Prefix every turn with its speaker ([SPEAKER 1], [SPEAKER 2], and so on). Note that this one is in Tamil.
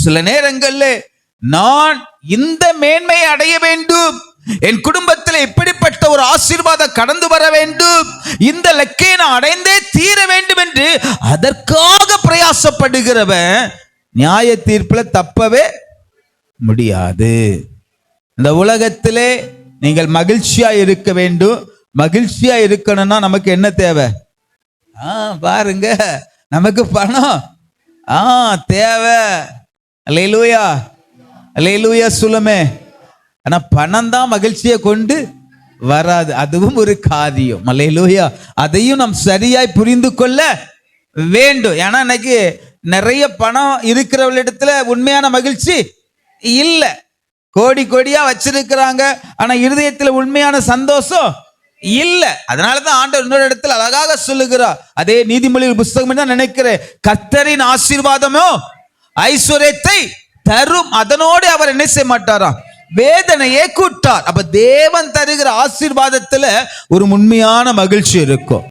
[SPEAKER 1] சில நேரங்கள்ல நான் இந்த மேன்மையை அடைய வேண்டும், என் குடும்பத்தில் இப்படிப்பட்ட ஒரு ஆசீர்வாதம் கடந்து வர வேண்டும், இந்த லக்கை நான் அடைந்தே தீர வேண்டும் என்று அதற்காக பிரயாசப்படுகிறவன் நியாய தீர்ப்புல தப்பவே முடியாது. இந்த உலகத்திலே நீங்கள் மகிழ்ச்சியா இருக்க வேண்டும். மகிழ்ச்சியா இருக்கணும்னா நமக்கு என்ன தேவை? பாருங்க, நமக்கு பணம் தேவை. அல்லேலூயா, அல்லேலூயா சொல்லுமே. ஆனா பணம் தான் மகிழ்ச்சியை கொண்டு வராது, அதுவும் ஒரு காரியம். அல்லேலூயா, அதையும் நாம் சரியாய் புரிந்து கொள்ள வேண்டும். ஏன்னா இன்னைக்கு நிறைய பணம் இருக்கிறவர்களிடத்துல உண்மையான மகிழ்ச்சி இல்லை. கோடி கோடியா வச்சிருக்கிறாங்க, ஆனா இருதயத்துல உண்மையான சந்தோஷம் இல்லை. அதனாலதான் ஆண்டவர் இன்னொரு இடத்துல அழகாக சொல்லுகிறார். அதே நீதிமொழிகள் புஸ்தகம் தான் நினைக்கிறேன், கர்த்தரின் ஆசீர்வாதமோ ஐஸ்வர்யத்தை தரும், அதனோடு அவர் என்ன செய்ய மாட்டாராம், வேதனையை கூட்டார். அப்ப தேவன் தருகிற ஆசீர்வாதத்துல ஒரு உண்மையான மகிழ்ச்சி இருக்கும்.